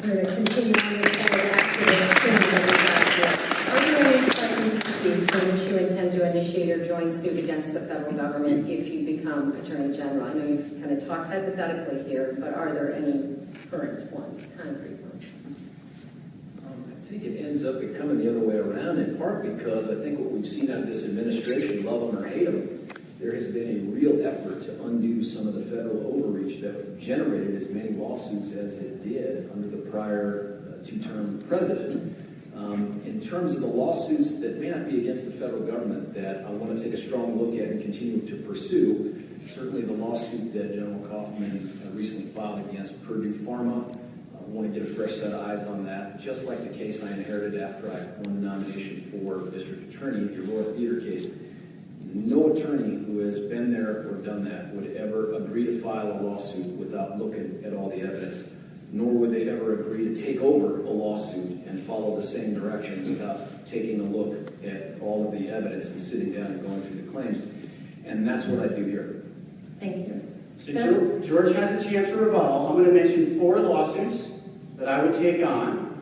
going to continue on this kind of activist. Are you any present disputes in which you intend to initiate or join suit against the federal government if you become Attorney General? I know you've kind of talked hypothetically here, but are there any current ones, concrete ones? I think it ends up becoming the other way around, in part because I think what we've seen out of this administration, love them or hate them, there has been a real effort to undo some of the federal overreach that generated as many lawsuits as it did under the prior two-term president. In terms of the lawsuits that may not be against the federal government that I want to take a strong look at and continue to pursue, certainly the lawsuit that General Kaufman recently filed against Purdue Pharma. I want to get a fresh set of eyes on that, just like the case I inherited after I won the nomination for district attorney, the Aurora Theater case. No attorney who has been there or done that would ever agree to file a lawsuit without looking at all the evidence, nor would they ever agree to take over a lawsuit and follow the same direction without taking a look at all of the evidence and sitting down and going through the claims. And that's what I do here. Thank you. So George has a chance for rebuttal. I'm going to mention 4 lawsuits that I would take on.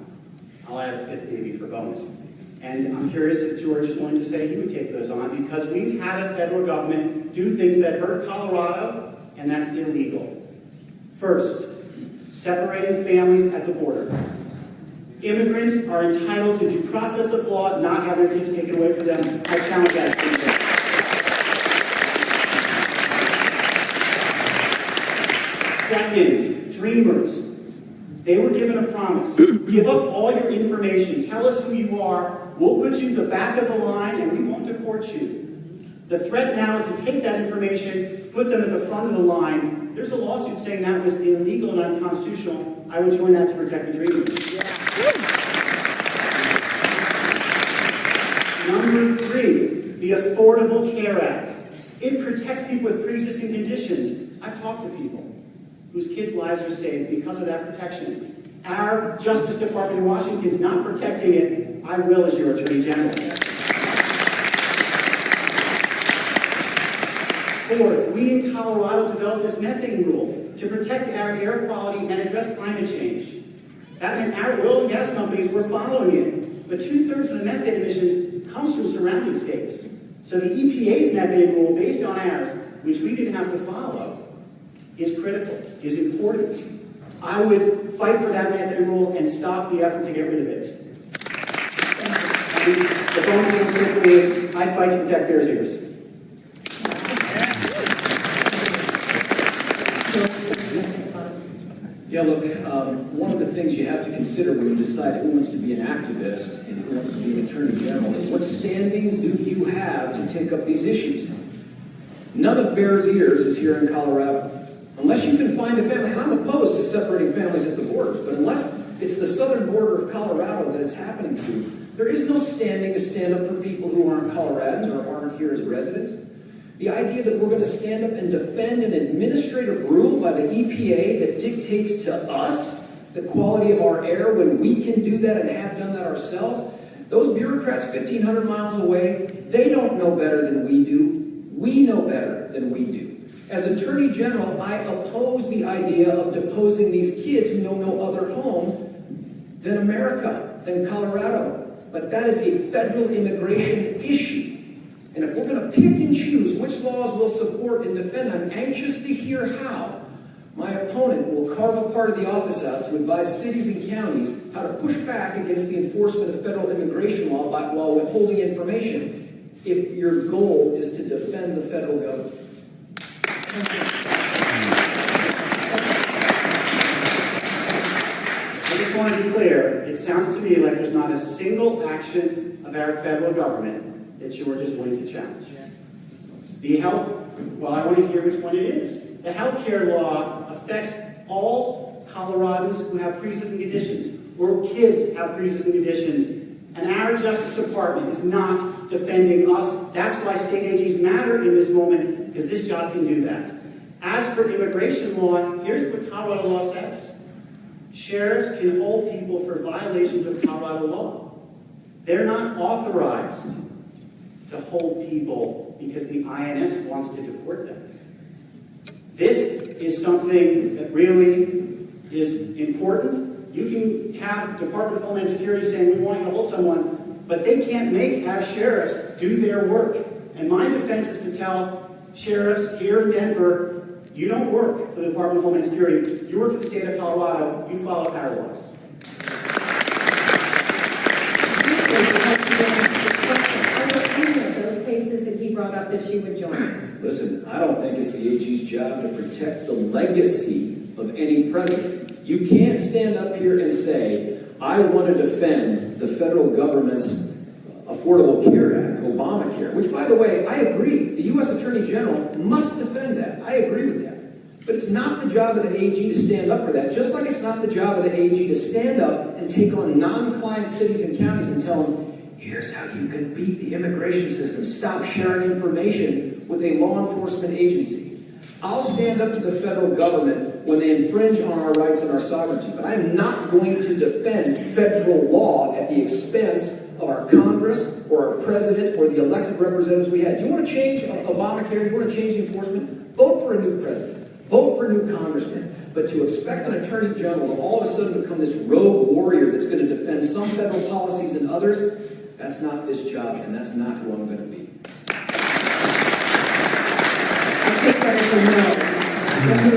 I'll add a 5th maybe for bonus. And I'm curious if George is willing to say he would take those on, because we've had a federal government do things that hurt Colorado, and that's illegal. First, separating families at the border. Immigrants are entitled to due process of law, not have their kids taken away from them. I challenge that statement. Second, dreamers. They were given a promise. Give up all your information. Tell us who you are. We'll put you in the back of the line and we won't deport you. The threat now is to take that information, put them at the front of the line. There's a lawsuit saying that was illegal and unconstitutional. I would join that to protect the dreamers. Yeah. Number 3, the Affordable Care Act. It protects people with pre-existing conditions. I've talked to people whose kids' lives are saved because of that protection. Our Justice Department in Washington is not protecting it. I will as your Attorney General. 4th, we in Colorado developed this methane rule to protect our air quality and address climate change. That meant our oil and gas companies were following it. But 2/3 of the methane emissions comes from surrounding states. So the EPA's methane rule, based on ours, which we didn't have to follow, is critical, is important. I would fight for that methane rule and stop the effort to get rid of it. And the bonus thing critically is I fight to protect their ears. Yeah, look, one of the things you have to consider when you decide who wants to be an activist and who wants to be an attorney general is what standing do you have to take up these issues? None of Bear's ears is here in Colorado. Unless you can find a family, and I'm opposed to separating families at the borders, but unless it's the southern border of Colorado that it's happening to, there is no standing to stand up for people who aren't Coloradans or aren't here as residents. The idea that we're going to stand up and defend an administrative rule by the EPA that dictates to us the quality of our air when we can do that and have done that ourselves, those bureaucrats 1,500 miles away, they don't know better than we do. We know better than we do. As Attorney General, I oppose the idea of deposing these kids who know no other home than America, than Colorado. But that is a federal immigration issue. And if we're going to pick and choose which laws we'll support and defend, I'm anxious to hear how my opponent will carve a part of the office out to advise cities and counties how to push back against the enforcement of federal immigration law while withholding information if your goal is to defend the federal government. I just want to be clear, it sounds to me like there's not a single action of our federal government that George is willing to challenge. The health, well, I want to hear which one it is. The health care law affects all Coloradans who have pre-existing conditions, or kids have pre-existing conditions, and our Justice Department is not defending us. That's why state AGs matter in this moment, because this job can do that. As for immigration law, here's what Colorado law says. Sheriffs can hold people for violations of Colorado law. They're not authorized to hold people because the INS wants to deport them. This is something that really is important. You can have Department of Homeland Security saying, we want you to hold someone, but they can't make our sheriffs do their work. And my defense is to tell sheriffs here in Denver, you don't work for the Department of Homeland Security. You work for the state of Colorado. You follow our laws. Those cases that he brought up that you would join. Listen, I don't think it's the AG's job to protect the legacy of any president. You can't stand up here and say, I want to defend the federal government's Affordable Care Act, Obamacare, which, by the way, I agree. The U.S. Attorney General must defend that. I agree with that. But it's not the job of the AG to stand up for that, just like it's not the job of the AG to stand up and take on non-client cities and counties and tell them, here's how you can beat the immigration system. Stop sharing information with a law enforcement agency. I'll stand up to the federal government when they infringe on our rights and our sovereignty, but I am not going to defend federal law at the expense of our Congress or our president or the elected representatives we had. You want to change Obamacare? You want to change the enforcement? Vote for a new president. Vote for a new congressman. But to expect an attorney general to all of a sudden become this rogue warrior that's going to defend some federal policies and others, that's not this job, and that's not who I'm going to be. I'll take that for now.